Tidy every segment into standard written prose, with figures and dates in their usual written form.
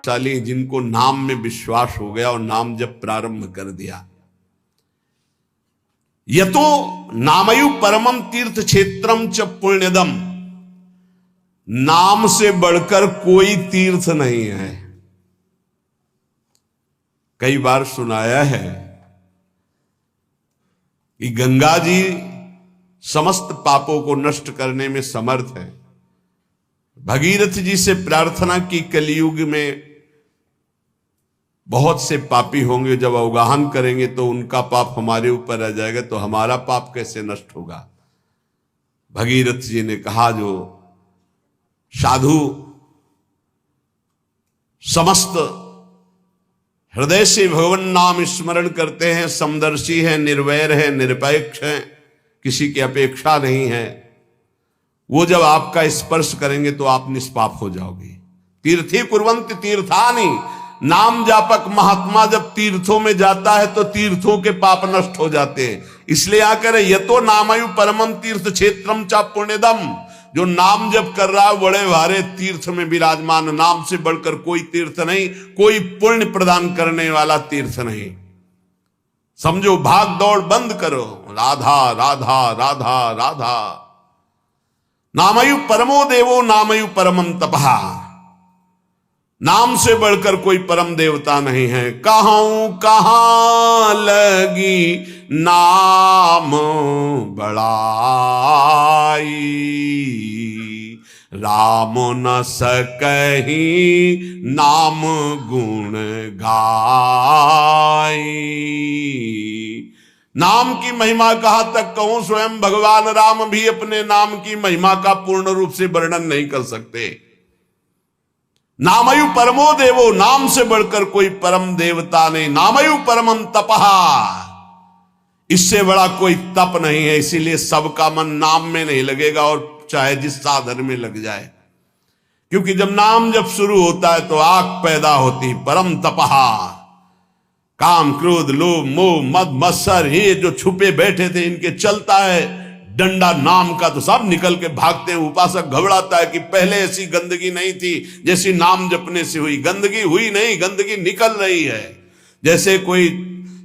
भाग्यशाली जिनको नाम में विश्वास हो गया और नाम जब प्रारंभ कर दिया। यतो नामयु परमम तीर्थ क्षेत्रम च पुण्यदम, नाम से बढ़कर कोई तीर्थ नहीं है। कई बार सुनाया है कि गंगा जी समस्त पापों को नष्ट करने में समर्थ है। भगीरथ जी से प्रार्थना की कलयुग में बहुत से पापी होंगे, जब अवगाहन करेंगे तो उनका पाप हमारे ऊपर आ जाएगा, तो हमारा पाप कैसे नष्ट होगा। भगीरथ जी ने कहा जो साधु समस्त हृदय से भगवान नाम स्मरण करते हैं, समदर्शी है, निर्वैर है, निरपेक्ष है, किसी की अपेक्षा नहीं है, वो जब आपका स्पर्श करेंगे तो आप निष्पाप हो जाओगे। तीर्थी कुर्वन्ति तीर्थानि, नाम जापक महात्मा जब तीर्थों में जाता है तो तीर्थों के पाप नष्ट हो जाते हैं। इसलिए आकर यतो नामयु परमम तीर्थ क्षेत्रम चा पुण्यदम, जो नाम जप कर रहा है बड़े भारे तीर्थ में विराजमान, नाम से बढ़कर कोई तीर्थ नहीं, कोई पुण्य प्रदान करने वाला तीर्थ नहीं। समझो, भाग दौड़ बंद करो, राधा राधा राधा राधा। नामयु परमो देवो नामयु परमम तपहा, नाम से बढ़कर कोई परम देवता नहीं है। कहां कहां लगी नाम बड़ाई, राम न सकही नाम गुण गाई। नाम की महिमा कहां तक कहूं, स्वयं भगवान राम भी अपने नाम की महिमा का पूर्ण रूप से वर्णन नहीं कर सकते। नामयु परमो देवो, नाम से बढ़कर कोई परम देवता नहीं। नामयु परमम तपहा, इससे बड़ा कोई तप नहीं है। इसीलिए सबका मन नाम में नहीं लगेगा, और चाहे जिस साधन में लग जाए, क्योंकि जब नाम जब शुरू होता है तो आग पैदा होती। परम तपहा, काम क्रोध लोभ मोह मद मत्सर, ये जो छुपे बैठे थे इनके चलता है डंडा नाम का, तो सब निकल के भागते हैं। उपासक घबराता है कि पहले ऐसी गंदगी नहीं थी जैसी नाम जपने से हुई। गंदगी हुई नहीं, गंदगी निकल रही है। जैसे कोई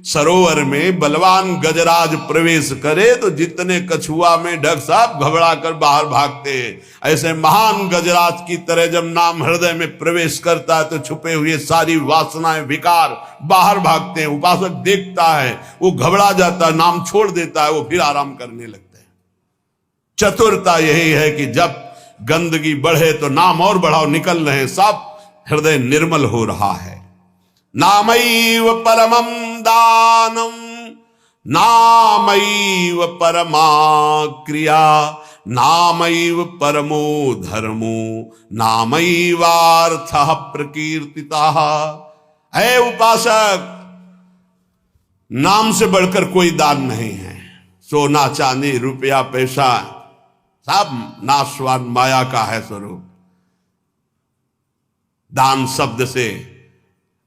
सरोवर में बलवान गजराज प्रवेश करे तो जितने कछुआ में ढक सब घबरा कर बाहर भागते हैं, ऐसे महान गजराज की तरह जब नाम हृदय में प्रवेश करता है तो छुपे हुए सारी वासनाएं विकार बाहर भागते हैं। उपासक देखता है, वो घबरा जाता है, नाम छोड़ देता है, वो फिर आराम करने लगता है। चतुरता यही है कि जब गंदगी बढ़े तो नाम और बढ़ाओ, निकल रहे, सब हृदय निर्मल हो रहा है। नामैव परमं दानम, नामैव परमा क्रिया, नामैव परमो धर्मो, नामैवार्थः प्रकीर्तितः। है उपासक, नाम से बढ़कर कोई दान नहीं है। सोना चांदी रुपया पैसा सब नाशवान माया का है स्वरूप। दान शब्द से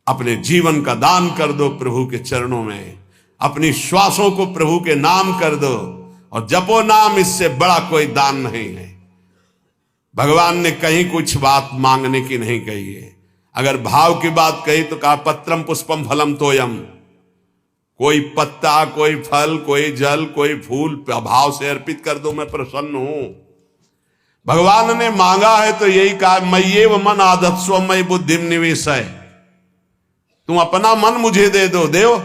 अपने जीवन का दान कर दो प्रभु के चरणों में, अपनी श्वासों को प्रभु के नाम कर दो और जपो नाम, इससे बड़ा कोई दान नहीं है। भगवान ने कहीं कुछ बात मांगने की नहीं कही है। अगर भाव की बात कही तो कहा पत्रम पुष्पम फलम तोयम, कोई पत्ता कोई फल कोई जल कोई फूल भाव से अर्पित कर दो, मैं प्रसन्न हूं। भगवान ने मांगा है तो यही कहा, मय्येव मन आधत्स्व मयि बुद्धिम निवेशय, तुम अपना मन मुझे दे दो, देव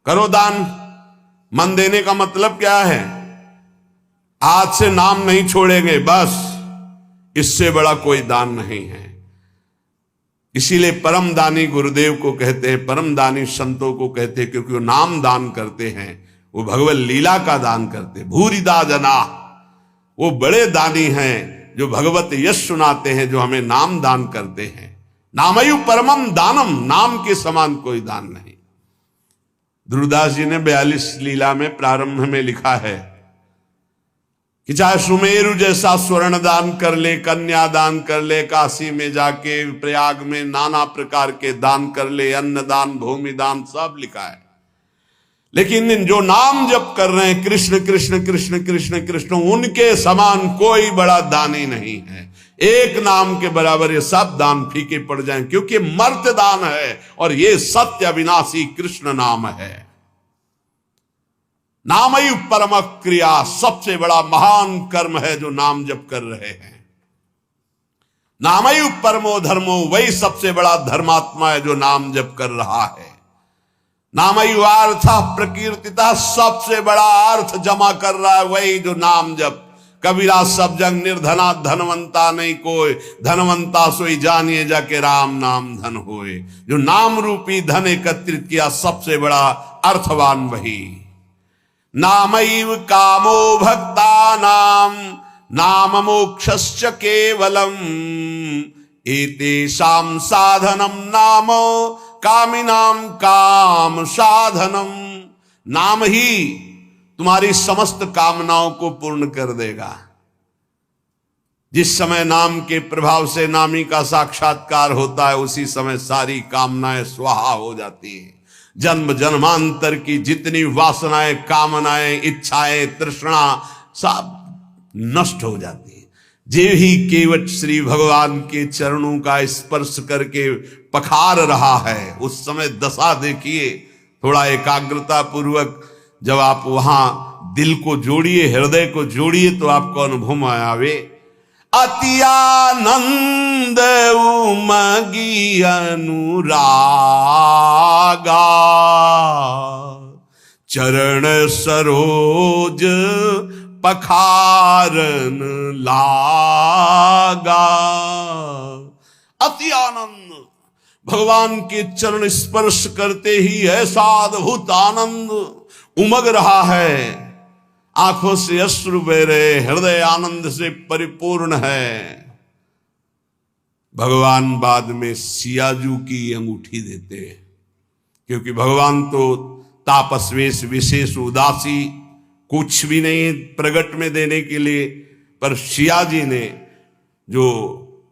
करो दान। मन देने का मतलब क्या है? आज से नाम नहीं छोड़ेंगे, बस, इससे बड़ा कोई दान नहीं है। इसीलिए परम दानी गुरुदेव को कहते हैं, परम दानी संतों को कहते हैं, क्योंकि वो नाम दान करते हैं, वो भगवत लीला का दान करते हैं। भूरिदा जना, वो बड़े दानी हैं जो भगवत यश सुनाते हैं, जो हमें नाम दान करते हैं। नामयु परमम दानम, नाम के समान कोई दान नहीं। ध्रुवदास जी ने 42 लीला में प्रारंभ में लिखा है कि चाहे सुमेरु जैसा स्वर्ण दान कर ले, कन्या दान कर ले, काशी में जाके प्रयाग में नाना प्रकार के दान कर ले, अन्न दान भूमि दान सब लिखा है, लेकिन जो नाम जप कर रहे हैं कृष्ण कृष्ण कृष्ण कृष्ण कृष्ण, उनके समान कोई बड़ा दानी नहीं है। एक नाम के बराबर ये सब दान फीके पड़ जाएं, क्योंकि मर्त दान है और ये सत्य अविनाशी कृष्ण नाम है। नामई परम क्रिया, सबसे बड़ा महान कर्म है जो नाम जप कर रहे हैं। नामई परमो धर्मो, वही सबसे बड़ा धर्मात्मा है जो नाम जप कर रहा है। नामयुवार्थ प्रकीर्तिता, सबसे बड़ा अर्थ जमा कर रहा है वही जो नाम जप। कबीरा सब जग निर्धना, धनवंता नहीं कोई, धनवंता सोई जानिए जाके राम नाम धन होए। जो नाम रूपी धन एकत्रित किया, सबसे बड़ा अर्थवान वही। नामैव कामो भक्तानां नाम मोक्षस्य केवलम, एतेषां साधनम नाम कामिनाम काम साधनम। नाम ही तुम्हारी समस्त कामनाओं को पूर्ण कर देगा। जिस समय नाम के प्रभाव से नामी का साक्षात्कार होता है, उसी समय सारी कामनाएं स्वाहा हो जाती है। जन्म जन्मांतर की जितनी वासनाएं, कामनाएं, इच्छाएं, तृष्णा सब नष्ट हो जाती है। जे ही केवट श्री भगवान के चरणों का स्पर्श करके पखार रहा है, उस समय दशा देखिए। थोड़ा एकाग्रता पूर्वक जब आप वहां दिल को जोड़िए, हृदय को जोड़िए, तो आपको अनुभव में आवे। अति आनंद उमगी अनुरागा, चरण सरोज पखारन लागा। अति आनंद, भगवान के चरण स्पर्श करते ही ऐसा अद्भुत आनंद उमग रहा है। आंखों से अश्रु बह रहे, हृदय आनंद से परिपूर्ण है। भगवान बाद में सियाजू की अंगूठी देते हैं, क्योंकि भगवान तो तापस्वेश विशेष उदासी, कुछ भी नहीं प्रगट में देने के लिए, पर सिया जी ने जो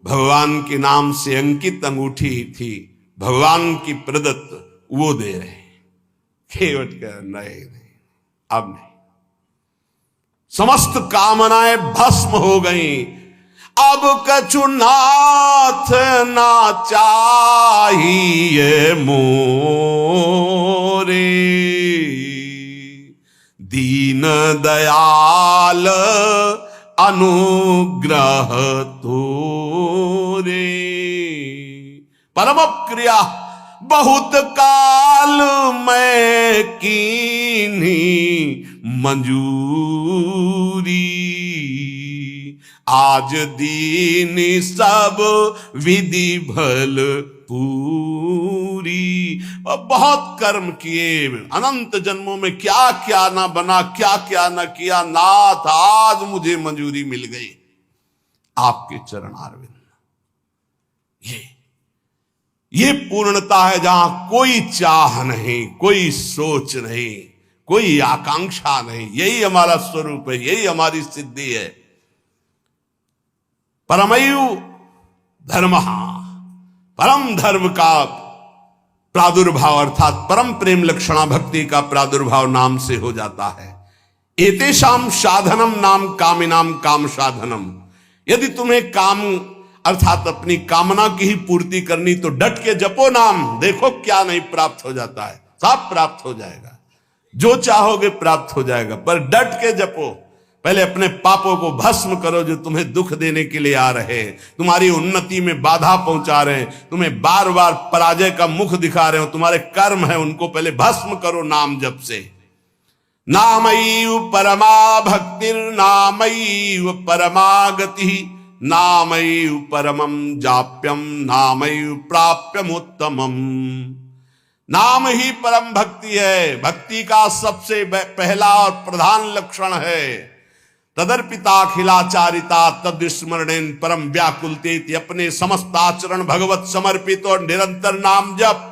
भगवान के नाम से अंकित अंगूठी थी, भगवान की प्रदत्त, वो दे रहे हैं। केवट का नहीं, अब नहीं। समस्त कामनाएं भस्म हो गई। अब कछु नाथ ना चाहिए मोरे, दीन दयाल अनुग्रह तोरे। परम क्रिया बहुत काल में कीन्ही मंजूरी, आज दीन सब विधि भल पूरी। बहुत कर्म किए, अनंत जन्मों में क्या क्या ना बना, क्या क्या ना किया, नाथ आज मुझे मंजूरी मिल गई आपके चरणारविंद। ये पूर्णता है जहां कोई चाह नहीं, कोई सोच नहीं, कोई आकांक्षा नहीं। यही हमारा स्वरूप है, यही हमारी सिद्धि है। परमयु धर्म, परम धर्म का प्रादुर्भाव अर्थात परम प्रेम लक्षणा भक्ति का प्रादुर्भाव नाम से हो जाता है। एतेषाम साधनम नाम कामिनाम काम साधनम। यदि तुम्हें काम अर्थात अपनी कामना की ही पूर्ति करनी, तो डट के जपो नाम। देखो क्या नहीं प्राप्त हो जाता है, सब प्राप्त हो जाएगा। जो चाहोगे प्राप्त हो जाएगा, पर डट के जपो। पहले अपने पापों को भस्म करो जो तुम्हें दुख देने के लिए आ रहे हैं, तुम्हारी उन्नति में बाधा पहुंचा रहे हैं, तुम्हें बार बार पराजय का मुख दिखा रहे हो, तुम्हारे कर्म है, उनको पहले भस्म करो नाम जप से। नामैव परमा भक्तिर नामैव परमागति, नामैव परमं जाप्यम नामैव प्राप्यम उत्तमम। नाम ही परम भक्ति है, भक्ति का सबसे पहला और प्रधान लक्षण है। तदर्पिताखिलाचारिता तद्स्मरणेन परम व्याकुलते, अपने समस्त आचरण भगवत समर्पित और निरंतर नाम जप।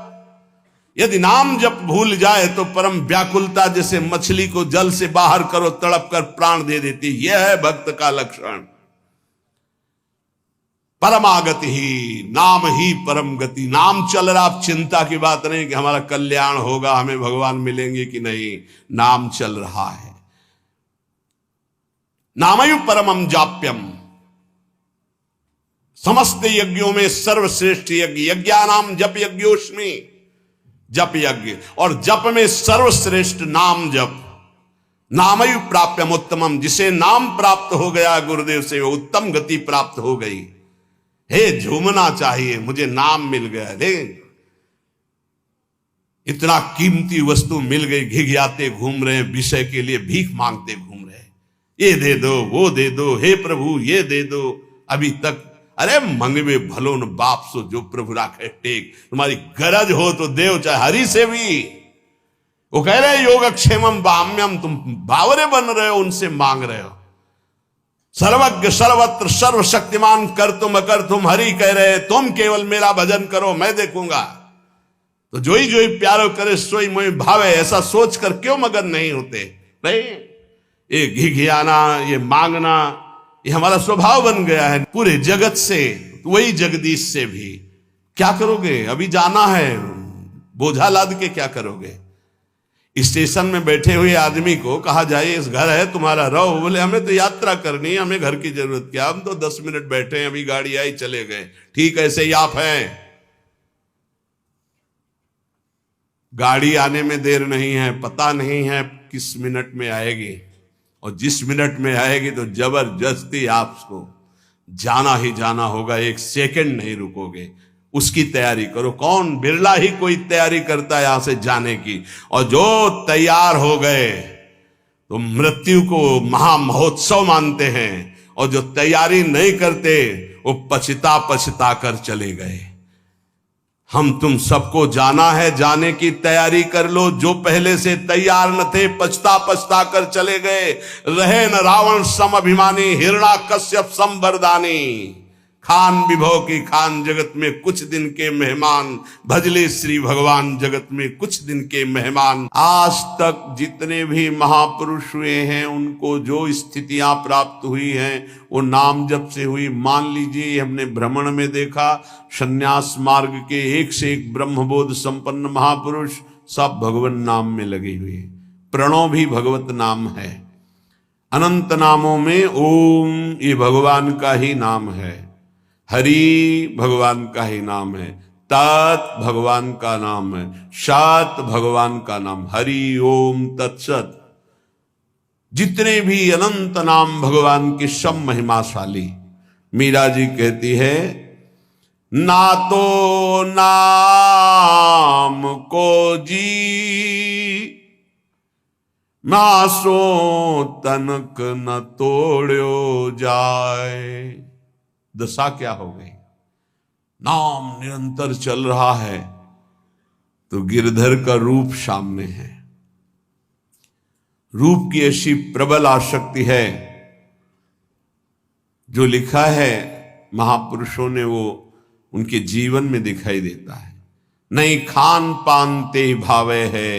यदि नाम जप भूल जाए तो परम व्याकुलता, जैसे मछली को जल से बाहर करो तड़प कर प्राण दे देती, यह है भक्त का लक्षण। परमागति ही, नाम ही परम गति। नाम चल रहा, आप चिंता की बात नहीं कि हमारा कल्याण होगा, हमें भगवान मिलेंगे कि नहीं, नाम चल रहा है। नामयु परमम जाप्यम, समस्त यज्ञों में सर्वश्रेष्ठ यज्ञ, यज्ञानाम जप यज्ञोस्मि, जप यज्ञ, और जप में सर्वश्रेष्ठ नाम जप। नामयु प्राप्यम उत्तमम, जिसे नाम प्राप्त हो गया गुरुदेव से, वो उत्तम गति प्राप्त हो गई। हे, झूमना चाहिए, मुझे नाम मिल गया रे, इतना कीमती वस्तु मिल गई, घिघियाते घूम रहे हैं, विषय के लिए भीख मांगते घूम रहे हैं, ये दे दो, वो दे दो, हे प्रभु ये दे दो। अभी तक, अरे मंगवे भलो न बाप सो जो प्रभु राखे टेक, तुम्हारी गरज हो तो देव, चाहे हरि से भी। वो कह रहे योगक्षेमम बाम्यम, तुम बावरे बन रहे हो, उनसे मांग रहे हो। सर्वज्ञ सर्वत्र सर्वशक्तिमान कर तुम अकर तुम, हरि कह रहे तुम केवल मेरा भजन करो, मैं देखूंगा। तो जोई जोई प्यारो करे सोई मोई भावे, ऐसा सोचकर क्यों मगन नहीं होते? नहीं, ये घिघियाना, ये मांगना, ये हमारा स्वभाव बन गया है। पूरे जगत से, वही जगदीश से भी क्या करोगे? अभी जाना है, बोझा लाद के क्या करोगे? स्टेशन में बैठे हुए आदमी को कहा जाए इस घर है तुम्हारा, रहो। बोले हमें तो यात्रा करनी है, हमें घर की जरूरत क्या, हम तो 10 मिनट बैठे हैं, अभी गाड़ी आई चले गए। ठीक ऐसे ही आप हैं, गाड़ी आने में देर नहीं है, पता नहीं है किस मिनट में आएगी, और जिस मिनट में आएगी तो जबरदस्ती आपको जाना ही जाना होगा, एक सेकंड नहीं रुकोगे, उसकी तैयारी करो। कौन, बिरला ही कोई तैयारी करता है यहां से जाने की, और जो तैयार हो गए तो मृत्यु को महामहोत्सव मानते हैं, और जो तैयारी नहीं करते वो पछता पछता कर चले गए। हम तुम सबको जाना है, जाने की तैयारी कर लो। जो पहले से तैयार न थे, पछता पछता कर चले गए। रहे न रावण सम अभिमानी, हिरण्याकश्यप सम वरदानी। खान विभव की खान, जगत में कुछ दिन के मेहमान, भजले श्री भगवान जगत में कुछ दिन के मेहमान। आज तक जितने भी महापुरुष हुए हैं, उनको जो स्थितियां प्राप्त हुई हैं वो नाम जप से हुई। मान लीजिए हमने भ्रमण में देखा, संन्यास मार्ग के एक से एक ब्रह्मबोध संपन्न महापुरुष सब भगवान नाम में लगे हुए। प्रणव भी भगवत नाम है, अनंत नामों में ओम ये भगवान का ही नाम है, हरि भगवान का ही नाम है, तत् भगवान का नाम है, सत भगवान का नाम, हरि ओम तत्सत। जितने भी अनंत नाम भगवान की सब महिमाशाली। मीरा जी कहती है, ना तो नाम को जी मासो तनक न तोड़ो जाए। दशा क्या हो गई? नाम निरंतर चल रहा है तो गिरधर का रूप सामने है। रूप की ऐसी प्रबल आसक्ति है, जो लिखा है महापुरुषों ने वो उनके जीवन में दिखाई देता है। नहीं खान पान ते भावे है,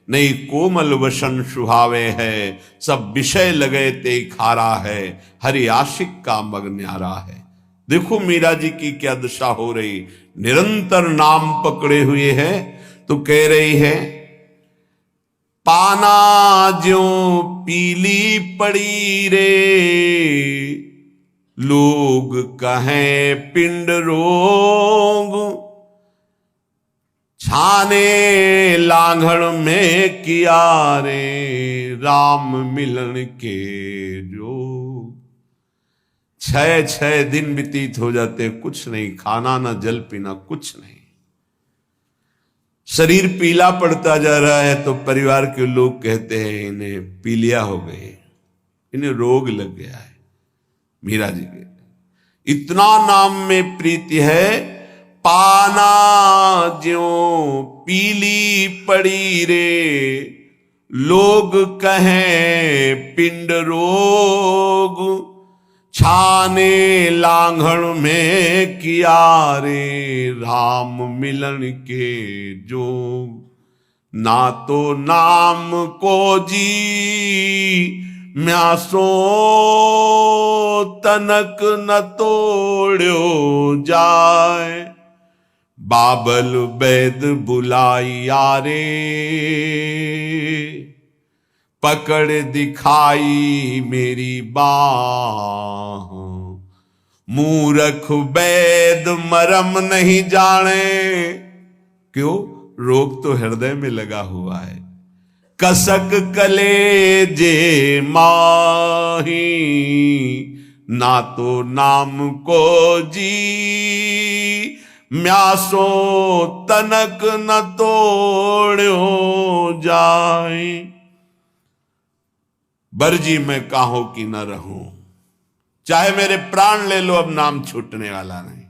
नहीं कोमल वसन सुहावे है, सब विषय लगे ते खारा है, हरि आशिक का मग न्यारा है। देखो मीरा जी की क्या दशा हो रही, निरंतर नाम पकड़े हुए है। तो कह रही है, पाना ज्यों पीली पड़ी रे, लोग कहें पिंड रोग, छाने लांघड़ में किया रे, राम मिलन के जो। 6 दिन व्यतीत हो जाते, कुछ नहीं, खाना ना जल पीना, कुछ नहीं। शरीर पीला पड़ता जा रहा है तो परिवार के लोग कहते हैं इन्हें पीलिया हो गए, इन्हें रोग लग गया है। मीरा जी के इतना नाम में प्रीति है, पाना ज्यों पीली पड़ी रे, लोग कहें पिंड रोग, छाने लांघड़ में किया रे, राम मिलन के जोग। ना तो नाम को जी म्यासो तनक न तोड़ो जाए, बाबल बैद बुलाइया रे, पकड़ दिखाई मेरी बाह, मूर्ख बैद मरम नहीं जाने। क्यों? रोग तो हृदय में लगा हुआ है। कसक कलेजे माही, ना तो नाम को जी, म्यासो तनक न तोड़ो जाए। बरजी मैं काहो की न रहूं, चाहे मेरे प्राण ले लो, अब नाम छूटने वाला नहीं।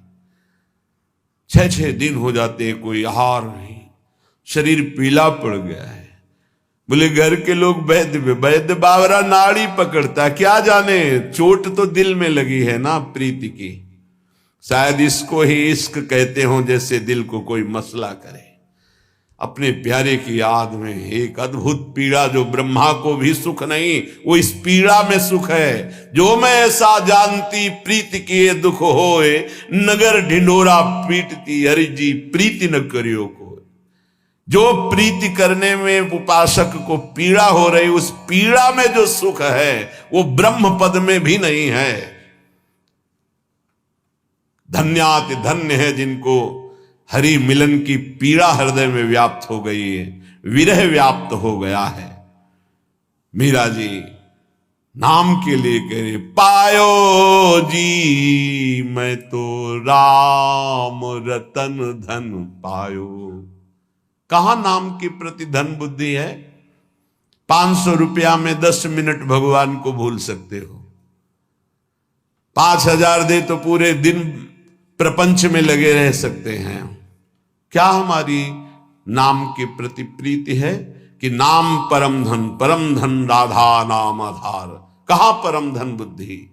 6-6 दिन हो जाते, कोई आहार नहीं, शरीर पीला पड़ गया है। बोले घर के लोग वैद्य बावरा नाड़ी पकड़ता, क्या जाने चोट तो दिल में लगी है ना प्रीति की। शायद इसको ही इश्क कहते हो, जैसे दिल को कोई मसला करे। अपने प्यारे की याद में एक अद्भुत पीड़ा, जो ब्रह्मा को भी सुख नहीं, वो इस पीड़ा में सुख है। जो मैं ऐसा जानती प्रीति किए दुख होए, नगर ढिंडोरा पीटती हरि जी प्रीति न करियो को। जो प्रीति करने में उपासक को पीड़ा हो रही, उस पीड़ा में जो सुख है वो ब्रह्म पद में भी नहीं है। धन्याति धन्य है जिनको हरि मिलन की पीड़ा हृदय में व्याप्त हो गई है, विरह व्याप्त हो गया है। मीरा जी नाम के लिए कह रहे, पायो जी मैं तो राम रतन धन पायो। कहां नाम के प्रति धन बुद्धि है? 500 रुपया में 10 मिनट भगवान को भूल सकते हो। 5000 दे तो पूरे दिन प्रपंच में लगे रह सकते हैं। क्या हमारी नाम के प्रति प्रीति है कि नाम परम धन राधा नाम आधार। कहां परम धन बुद्धि?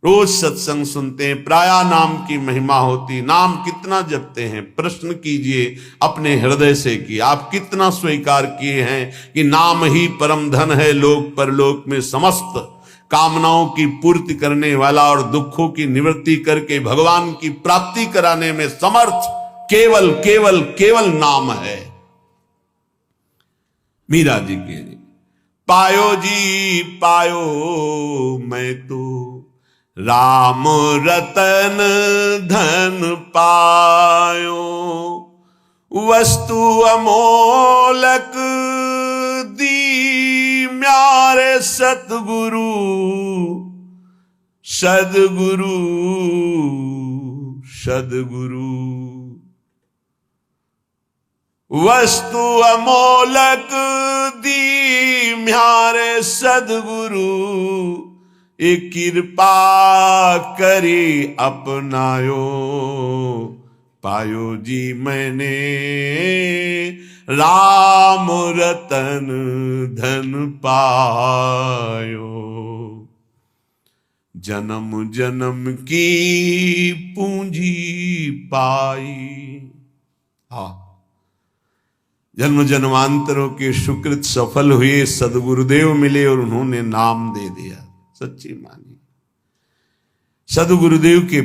रोज सत्संग सुनते हैं, प्राया नाम की महिमा होती, नाम कितना जपते हैं? प्रश्न कीजिए अपने हृदय से कि आप कितना स्वीकार किए हैं कि नाम ही परम धन है, लोक परलोक में समस्त कामनाओं की पूर्ति करने वाला और दुखों की निवृत्ति करके भगवान की प्राप्ति कराने में समर्थ केवल केवल केवल नाम है। मीरा जी के पायो जी पायो मैं तो राम रतन धन पायो, वस्तु अमोलक दी म्यारे सतगुरु सदगुरु सदगुरु। वस्तु अमोलक दी म्यारे सदगुरु, एक कृपा करी अपनायो। पायो जी मैंने राम रतन धन पायो, जन्म जन्म की पूंजी पाई। जन्म जन्मांतरों के सुकृत सफल हुए, सदगुरुदेव मिले और उन्होंने नाम दे दिया। सच्ची मानी सदगुरुदेव के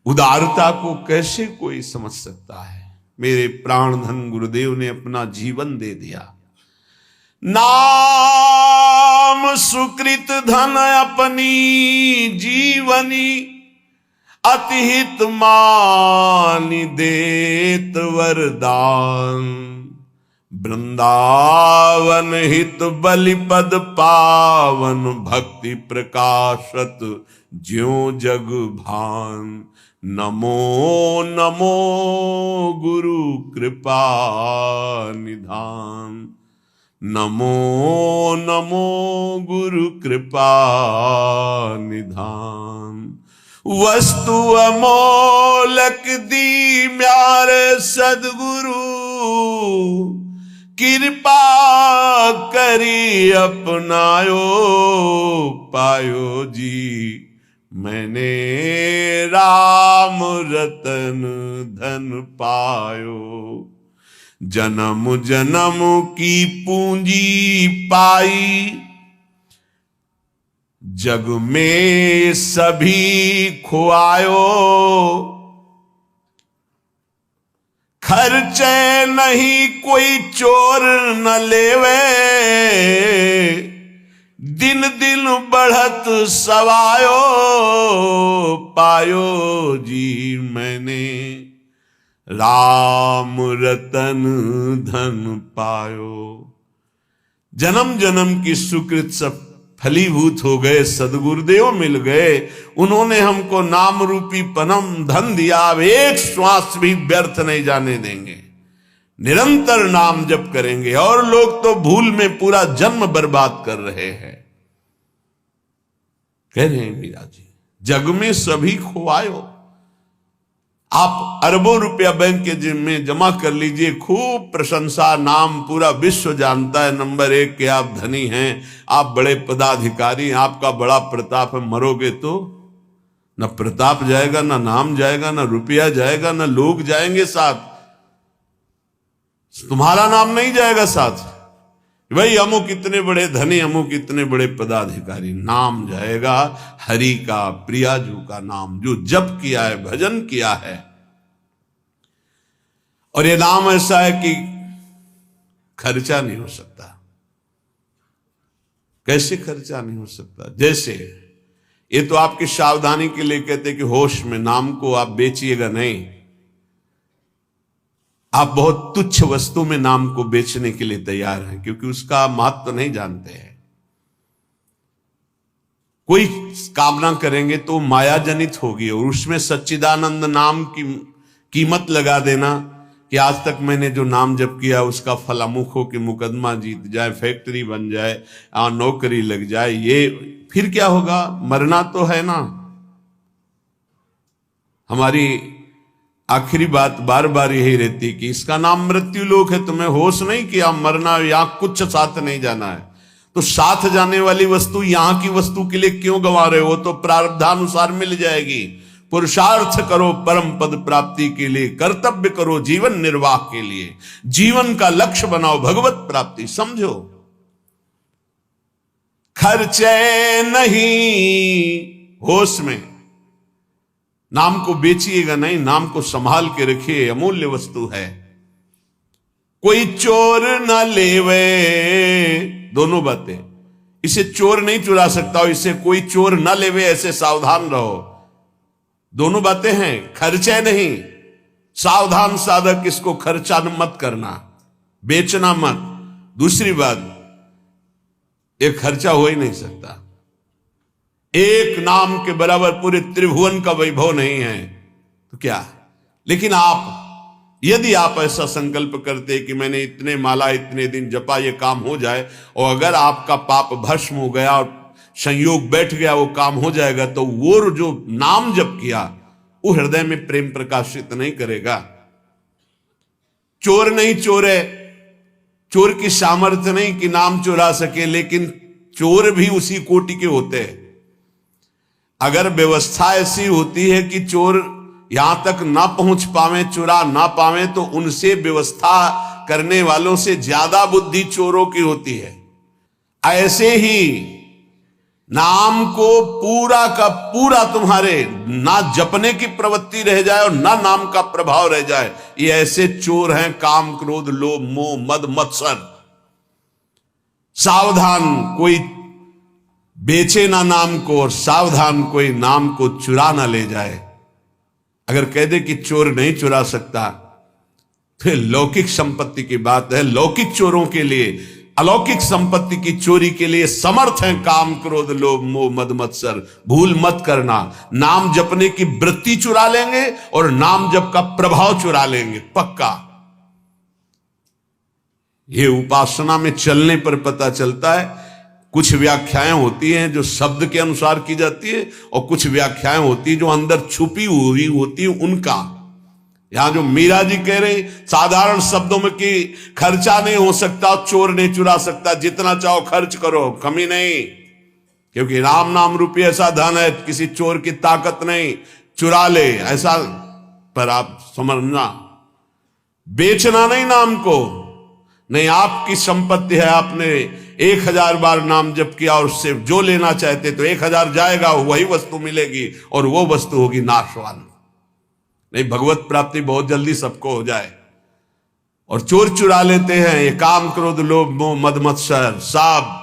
उदारता को कैसे कोई समझ सकता है? मेरे प्राण धन गुरुदेव ने अपना जीवन दे दिया। नाम सुकृत धन अपनी जीवनी, अतिहित मानि देत वरदान। वृंदावन हित बलिपद पावन, भक्ति प्रकाशत ज्यों जग भान। नमो नमो गुरु कृपा निधान, नमो नमो गुरु कृपा निधान। वस्तु अमोलक दी म्यारे सदगुरु, कृपा करी अपनायो। पायो जी मैंने राम रतन धन पायो, जन्म जन्म की पूंजी पाई। जग में सभी खुआयो, खर्चे नहीं कोई चोर न लेवे, दिन दिन बढ़त सवायो, पायो जी मैंने राम रतन धन पायो। जन्म जन्म की सुकृत सब फलीभूत हो गए, सदगुरुदेव मिल गए, उन्होंने हमको नाम रूपी परम धन दिया। अब एक श्वास भी व्यर्थ नहीं जाने देंगे, निरंतर नाम जप करेंगे। और लोग तो भूल में पूरा जन्म बर्बाद कर रहे हैं। कह रहे हैं मीरा जी, जग में सभी खुआयो। आप अरबों रुपया बैंक के में जमा कर लीजिए, खूब प्रशंसा, नाम पूरा विश्व जानता है नंबर 1 के आप धनी हैं, आप बड़े पदाधिकारी, आपका बड़ा प्रताप है। मरोगे तो न प्रताप जाएगा, न नाम जाएगा, न रुपया जाएगा, न लोग जाएंगे साथ, तुम्हारा नाम नहीं जाएगा साथ। भाई अमुक इतने बड़े धनी, अमुक इतने बड़े पदाधिकारी, नाम जाएगा हरि का, प्रियाजू का नाम, जो जप किया है, भजन किया है। और ये नाम ऐसा है कि खर्चा नहीं हो सकता। कैसे खर्चा नहीं हो सकता? जैसे ये तो आपकी सावधानी के लिए कहते कि होश में नाम को आप बेचिएगा नहीं। आप बहुत तुच्छ वस्तु में नाम को बेचने के लिए तैयार हैं, क्योंकि उसका महत्व नहीं जानते हैं। कोई कामना करेंगे तो माया जनित होगी, और उसमें सच्चिदानंद नाम की कीमत लगा देना कि आज तक मैंने जो नाम जप किया उसका फल अमुक हो कि मुकदमा जीत जाए, फैक्ट्री बन जाए, नौकरी लग जाए, ये फिर क्या होगा? मरना तो है ना। हमारी आखिरी बात बार बार यही रहती कि इसका नाम मृत्यु लोक है, तुम्हें होश नहीं कि आप मरना, यहां कुछ साथ नहीं जाना है। तो साथ जाने वाली वस्तु यहां की वस्तु के लिए क्यों गंवा रहे हो? तो प्रारब्धानुसार मिल जाएगी। पुरुषार्थ करो परम पद प्राप्ति के लिए, कर्तव्य करो जीवन निर्वाह के लिए, जीवन का लक्ष्य बनाओ भगवत प्राप्ति। समझो, खर्चे नहीं, होश में नाम को बेचिएगा नहीं, नाम को संभाल के रखिए, अमूल्य वस्तु है। कोई चोर न लेवे, दोनों बातें, इसे चोर नहीं चुरा सकता, और इसे कोई चोर न लेवे, ऐसे सावधान रहो। दोनों बातें हैं, खर्चे नहीं, सावधान साधक इसको खर्चा मत करना, बेचना मत। दूसरी बात, ये खर्चा हो ही नहीं सकता। एक नाम के बराबर पूरे त्रिभुवन का वैभव नहीं है तो क्या। लेकिन आप, यदि आप ऐसा संकल्प करते कि मैंने इतने माला इतने दिन जपा, ये काम हो जाए, और अगर आपका पाप भस्म हो गया और संयोग बैठ गया, वो काम हो जाएगा, तो वो जो नाम जप किया वो हृदय में प्रेम प्रकाशित नहीं करेगा। चोर नहीं चोरे, चोर की सामर्थ्य नहीं कि नाम चुरा सके, लेकिन चोर भी उसी कोटि के होते हैं। अगर व्यवस्था ऐसी होती है कि चोर यहां तक ना पहुंच पावे, चुरा ना पावे, तो उनसे व्यवस्था करने वालों से ज्यादा बुद्धि चोरों की होती है। ऐसे ही नाम को पूरा का पूरा तुम्हारे ना जपने की प्रवृत्ति रह जाए और ना नाम का प्रभाव रह जाए, ये ऐसे चोर हैं काम क्रोध लोभ मोह मद मत्सर। सावधान कोई बेचे ना नाम को, और सावधान कोई नाम को चुरा ना ले जाए। अगर कह दे कि चोर नहीं चुरा सकता, फिर लौकिक संपत्ति की बात है। लौकिक चोरों के लिए, अलौकिक संपत्ति की चोरी के लिए समर्थ है काम क्रोध लोभ मोह मद मत्सर। भूल मत करना, नाम जपने की वृत्ति चुरा लेंगे और नाम जप का प्रभाव चुरा लेंगे, पक्का। ये उपासना में चलने पर पता चलता है। कुछ व्याख्याएं होती हैं जो शब्द के अनुसार की जाती है, और कुछ व्याख्याएं होती है जो अंदर छुपी हुई होती है उनका। यहां जो मीरा जी कह रहे साधारण शब्दों में कि खर्चा नहीं हो सकता, चोर नहीं चुरा सकता, जितना चाहो खर्च करो, कमी नहीं, क्योंकि राम नाम रूपी ऐसा धन है, किसी चोर की ताकत नहीं, चुरा ले ऐसा। पर आप समझना, बेचना नहीं नाम को, नहीं आपकी संपत्ति है, आपने 1000 बार नाम जप किया और उससे जो लेना चाहते तो 1000 जाएगा, वही वस्तु मिलेगी और वो वस्तु होगी नाशवान। नहीं, भगवत प्राप्ति बहुत जल्दी सबको हो जाए। और चोर चुरा लेते हैं ये काम क्रोध लोभ मोह मद मत्सर, सब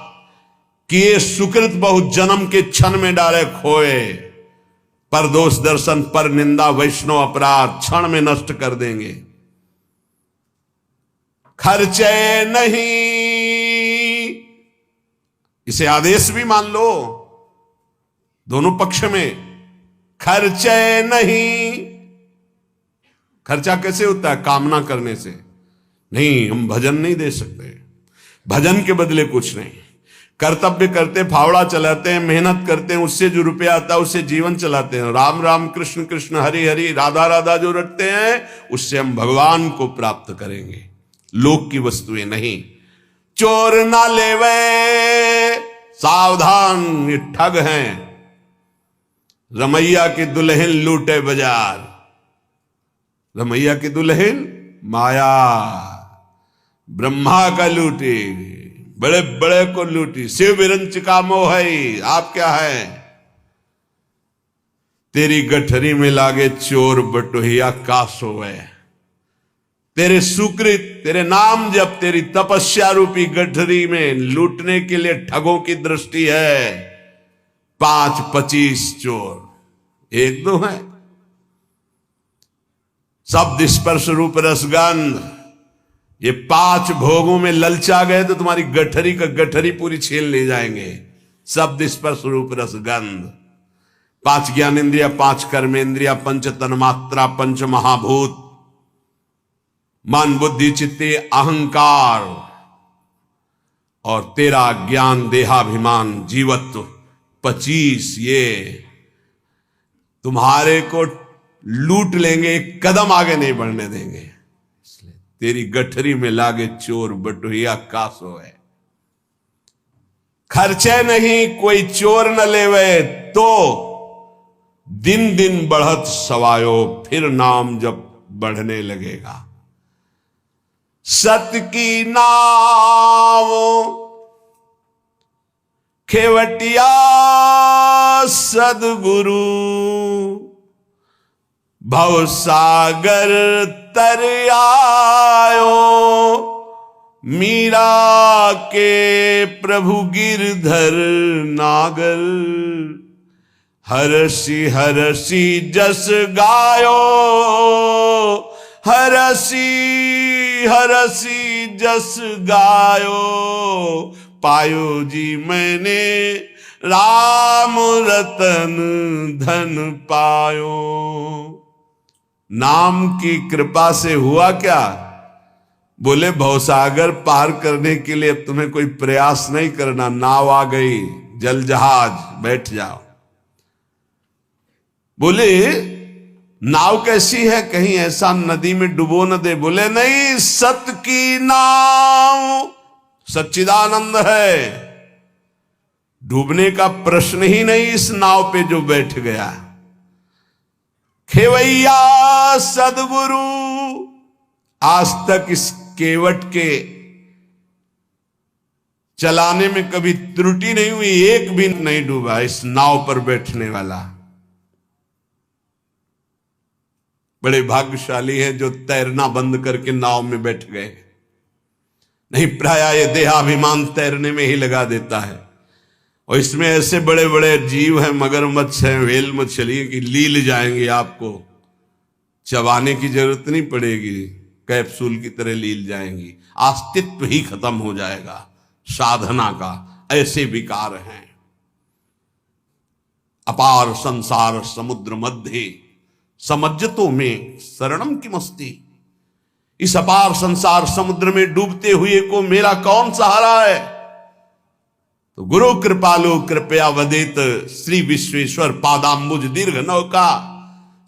किए सुकृत बहुत जन्म के क्षण में डाले खोए, पर दोष दर्शन पर निंदा वैष्णव अपराध क्षण में नष्ट कर देंगे। खर्चे नहीं, इसे आदेश भी मान लो, दोनों पक्ष में। खर्चे नहीं, खर्चा कैसे होता है? कामना करने से। नहीं, हम भजन नहीं दे सकते, भजन के बदले कुछ नहीं। कर्तव्य करते, फावड़ा चलाते हैं, मेहनत करते हैं, उससे जो रुपया आता है उससे जीवन चलाते हैं। राम राम कृष्ण कृष्ण हरि हरि राधा राधा जो रटते हैं उससे हम भगवान को प्राप्त करेंगे, लोक की वस्तुएं नहीं। चोर ना लेवे, सावधान, ये ठग हैं। रमैया की दुल्हन लूटे बाजार, रमैया की दुल्हन माया, ब्रह्मा का लूटी, बड़े बड़े को लूटी। शिव विरंच का मोह है, आप क्या है? तेरी गठरी में लागे चोर बटोहिया का सोवे। तेरे सुकृत, तेरे नाम जब तेरी तपस्या रूपी गठरी में लूटने के लिए ठगों की दृष्टि है। 5-25 चोर, 1-2 है। शब्द स्पर्श रूप रसगंध, ये 5 भोगों में ललचा गए तो तुम्हारी गठरी का गठरी पूरी छीन ले जाएंगे। शब्द स्पर्श रूप रसगंध, 5 ज्ञानेन्द्रिया, 5 कर्मेंद्रिया, 5 तन्मात्रा, 5 महाभूत, मन बुद्धि चित्ते अहंकार, और तेरा ज्ञान देहाभिमान जीवत्व 25, ये तुम्हारे को लूट लेंगे, एक कदम आगे नहीं बढ़ने देंगे। इसलिए तेरी गठरी में लागे चोर बटोहिया का सोए। खर्चे नहीं, कोई चोर न लेवे, तो दिन दिन बढ़त सवायो, फिर नाम जब बढ़ने लगेगा। सत की नाव खेवटिया सदगुरु, भव सागर तर आयो, मीरा के प्रभु गिरधर नागर, हरसी हरसी जस गायो, हरसी हरसी जस गायो, पायो जी मैंने राम रतन धन पायो। नाम की कृपा से हुआ क्या? बोले भवसागर पार करने के लिए अब तुम्हें कोई प्रयास नहीं करना, नाव आ गई, जल जहाज, बैठ जाओ। बोले नाव कैसी है, कहीं ऐसा नदी में डुबो न दे। बोले नहीं, सत की नाव सच्चिदानंद है, डूबने का प्रश्न ही नहीं इस नाव पे जो बैठ गया। खेवैया सदगुरु, आज तक इस केवट के चलाने में कभी त्रुटि नहीं हुई, एक भी नहीं डूबा इस नाव पर बैठने वाला। बड़े भाग्यशाली हैं जो तैरना बंद करके नाव में बैठ गए। नहीं, प्राय ये देहाभिमान तैरने में ही लगा देता है। और इसमें ऐसे बड़े बड़े जीव हैं, मगरमच्छ हैं, व्हेल मछली की लील जाएंगे, आपको चबाने की जरूरत नहीं पड़ेगी, कैप्सूल की तरह लील जाएंगी, अस्तित्व ही खत्म हो जाएगा साधना का। ऐसे विकार हैं। अपार संसार समुद्र मध्य समज्जतों में शरणम की मस्ती। इस अपार संसार समुद्र में डूबते हुए को मेरा कौन सहारा है? तो गुरु कृपालु कृपया वदित श्री विश्वेश्वर पादाम्बुज दीर्घ नौका।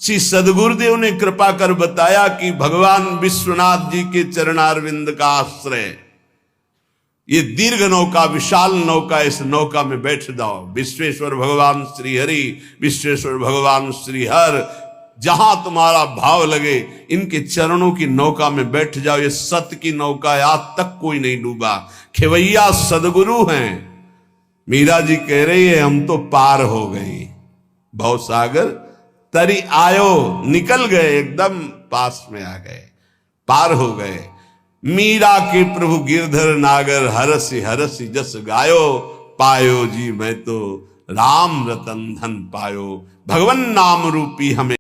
श्री सदगुरुदेव ने कृपा कर बताया कि भगवान विश्वनाथ जी के चरणारविंद का आश्रय ये दीर्घ नौका, विशाल नौका, इस नौका में बैठ जाओ। विश्वेश्वर भगवान श्री हरि, विश्वेश्वर भगवान श्री हर जहां तुम्हारा भाव लगे इनके चरणों की नौका में बैठ जाओ। ये सत्य की नौका है, आज तक कोई नहीं डूबा। खेवैया सदगुरु हैं। मीरा जी कह रही है हम तो पार हो गए, भव सागर तरी आयो, निकल गए, एकदम पास में आ गए, पार हो गए। मीरा के प्रभु गिरधर नागर, हरसि हरसि जस गायो, पायो जी मैं तो राम रतन धन पायो। भगवन नाम रूपी हमें